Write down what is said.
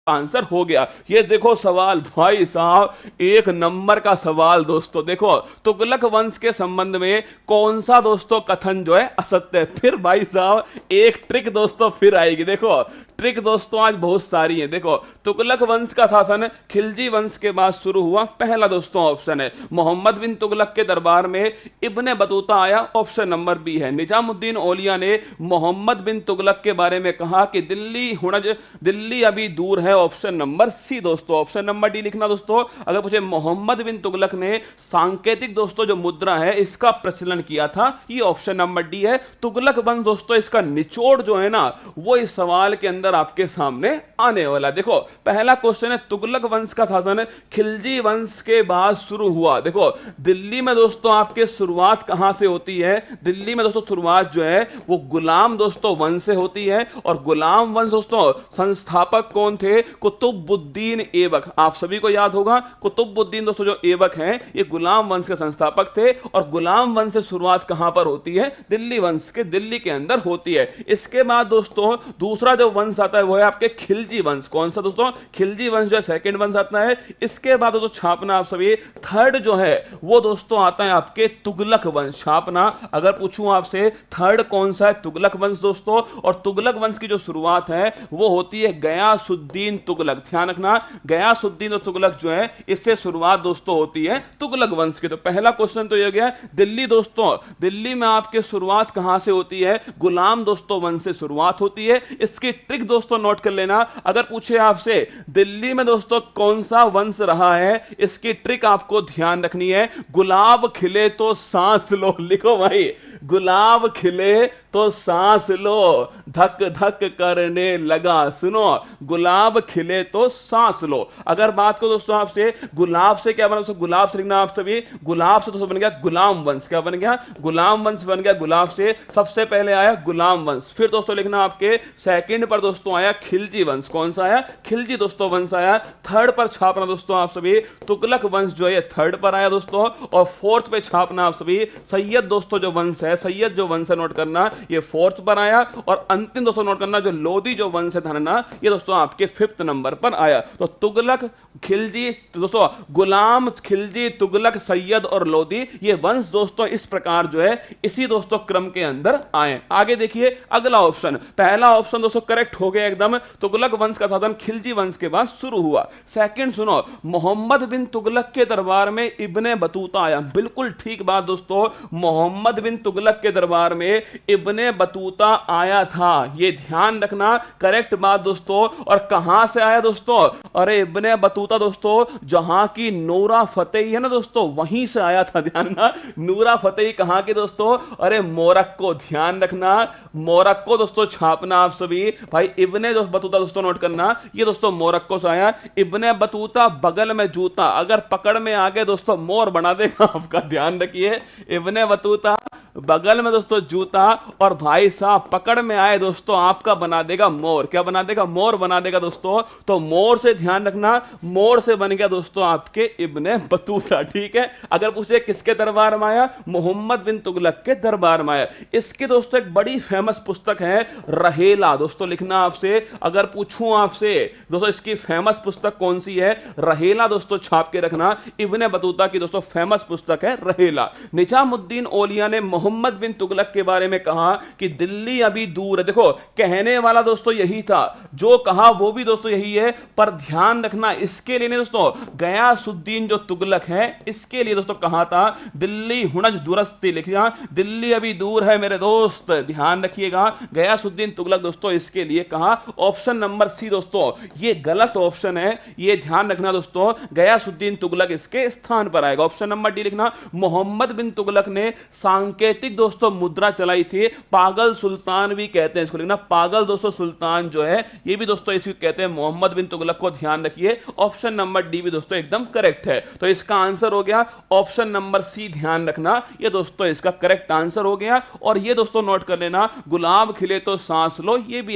Answer हो गया। ये देखो सवाल भाई साहब, एक नंबर का सवाल दोस्तों। देखो तुगलक वंश के संबंध में कौन सा दोस्तों कथन जो है असत्य है। फिर भाई साहब एक ट्रिक दोस्तों फिर आएगी। देखो ट्रिक दोस्तों आज बहुत सारी है। देखो तुगलक वंश का शासन खिलजी वंश के बाद शुरू हुआ। पहला दोस्तों ऑप्शन है मोहम्मद बिन तुगलक के दरबार में इब्ने बतूता आया, ऑप्शन नंबर बी है। निजामुद्दीन औलिया ने मोहम्मद बिन तुगलक के बारे में कहा कि दिल्ली हुनज, दिल्ली अभी दूर है, ऑप्शन नंबर सी दोस्तों। ऑप्शन नंबर डी लिखना दोस्तों। अगर पूछे मोहम्मद बिन तुगलक ने सांकेतिक दोस्तों जो मुद्रा है इसका प्रचलन किया था, ये ऑप्शन नंबर डी है। तुगलक वंश दोस्तों इसका निचोड़ जो है ना वो इस सवाल के अंदर आपके सामने आने वाला। देखो पहला क्वेश्चन है तुगलक वंश का शासन खिलजी वंश के बाद शुरू हुआ। देखो दिल्ली में दोस्तों आपके शुरुआत कहां से होती है? दिल्ली में दोस्तों शुरुआत जो है वो गुलाम दोस्तों वंश से होती है। और गुलाम वंश दोस्तों संस्थापक कौन थे? कुतुबुद्दीन ऐबक। आप सभी को याद होगा कुतुबुद्दीन दोस्तों जो ऐबक हैं ये गुलाम वंश के संस्थापक थे। और गुलाम वंश से शुरुआत कहां पर होती है? दिल्ली वंश के, दिल्ली के अंदर होती है। इसके बाद दोस्तों दूसरा जो वंश आता है वो है आपके खिलजी वंश। कौन सा दोस्तों? खिलजी वंश जो है सेकंड वंश आता है। इसके बाद दोस्तों छापना आप सभी थर्ड जो है वो दोस्तों आता है आपके तुगलक वंश। छापना अगर पूछूं आपसे थर्ड कौन सा है? तुगलक वंश दोस्तों। और तुगलक वंश की जो शुरुआत है वो होती है गयासुद्दीन तुगलक। ध्यान रखना गयासुद्दीन और तुगलक जो है इससे शुरुआत दोस्तों होती है तुगलक वंश की। तो पहला क्वेश्चन तो ये गया दिल्ली दोस्तों। दिल्ली में आपके शुरुआत कहां से होती है? गुलाम दोस्तों वंश से शुरुआत होती है। इसकी ट्रिक दोस्तों नोट कर लेना। अगर पूछे आपसे दिल्ली में दोस्तों कौन सा वंश रहा है, इसकी ट्रिक आपको ध्यान रखनी है। गुलाब खिले तो सांस लो। लिखो भाई, गुलाब खिले तो सांस लो, धक धक करने लगा। सुनो, गुलाब खिले तो सांस लो। अगर बात करो दोस्तों आपसे गुलाब से क्या बना दोस्तों? गुलाब से लिखना आप सभी। गुलाब से दोस्तों बन गया गुलाम वंश। क्या बन गया? गुलाम वंश बन गया गुलाब से। सबसे पहले आया गुलाम वंश। फिर दोस्तों लिखना आपके सेकंड पर दोस्तों आया खिलजी वंश। कौन सा आया? खिलजी दोस्तों वंश आया। थर्ड पर छापना दोस्तों आप सभी तुगलक वंश जो है थर्ड पर आया दोस्तों। और फोर्थ पे छापना आप सभी सैयद दोस्तों जो वंश है, सैयद जो वंश है नोट करना ये फोर्थ पर आया। और अंतिम दोस्तों नोट करना जो लोधी जो वंश है धनना ये दोस्तों आपके फिफ्थ नंबर पर आया। तो तुगलक, खिलजी दोस्तों, गुलाम, खिलजी, तुगलक, सैयद और लोधी ये वंश दोस्तों इस प्रकार जो है इसी दोस्तों क्रम के अंदर आए। आगे देखिए अगला ऑप्शन। पहला ऑप्शन दोस्तों करेक्ट हो गया एकदम। तुगलक वंश का शासन खिलजी वंश के बाद शुरू हुआ। सेकंड सुनो, मोहम्मद बिन तुगलक के दरबार में इब्ने बतूता आया। बिल्कुल ठीक बात दोस्तों, मोहम्मद बिन तुगलक के दरबार में इब्ने बतूता आया था। ये ध्यान रखना, करेक्ट बात दोस्तों। और कहां से आया दोस्तों? अरे इब्ने बतूता दोस्तों जहां की नूरा फतेही है ना दोस्तों वहीं से आया था। ध्यान रखना, नूरा फतेही कहां की दोस्तों? अरे मोरक्को। ध्यान रखना मोरक्को दोस्तों। छापना आप सभी भाई इब्ने बतूता दोस्तों नोट करना ये दोस्तों मोरक्को से आया। इब्ने बतूता बगल में जूता, अगर पकड़ में आ गए दोस्तों मोर बना देगा आपका। ध्यान रखिए इब्ने बतूता बगल में दोस्तों जूता और भाई साहब पकड़ में आए दोस्तों आपका बना देगा मोर। क्या बना देगा? मोर बना देगा दोस्तों। तो मोर से ध्यान रखना, मोर से बन गया दोस्तों आपके इब्ने बतूता। ठीक है। अगर पूछे किसके दरबार में आया? मोहम्मद बिन तुगलक के दरबार में आया। इसकी दोस्तों एक बड़ी फेमस पुस्तक है रहेला। दोस्तों लिखना आपसे, अगर पूछूं आपसे दोस्तों इसकी फेमस पुस्तक कौन सी है? रहेला दोस्तों छाप के रखना। इब्ने बतूता की दोस्तों फेमस पुस्तक है रहेला। निजामुद्दीन औलिया ने मोहम्मद बिन तुगलक के बारे में कहा कि दिल्ली अभी दूर है। देखो कहने वाला दोस्तों यही था, जो कहा वो भी दोस्तों यही है। पर ध्यान रखना इसके लिए दोस्तों गयासुद्दीन जो तुगलक है इसके लिए दोस्तों कहा था दिल्ली हुनज दुरस्ती। लिखिए दिल्ली अभी दूर है मेरे दोस्त। ध्यान रखिएगा गयासुद्दीन तुगलक दोस्तों इसके लिए कहा। ऑप्शन नंबर सी दोस्तों ये गलत ऑप्शन है। ये ध्यान रखना दोस्तों गयासुद्दीन तुगलक इसके स्थान पर आएगा। ऑप्शन नंबर डी लिखना। मोहम्मद बिन तुगलक ने सांकेतिक दोस्तों मुद्रा चलाई थी। पागल सुल्तान भी कहते हैं इसको। लिखना पागल दोस्तों सुल्तान जो है ये भी दोस्तों इसको कहते हैं मोहम्मद बिन तुगलक को। ध्यान रखिए ऑप्शन नंबर डी भी दोस्तों एकदम करेक्ट है। तो इसका आंसर हो गया ऑप्शन नंबर सी। ध्यान रखना ये दोस्तों इसका करेक्ट आंसर हो गया। और ये दोस्तों नोट कर लेना गुलाब खिले तो सांस लो ये भी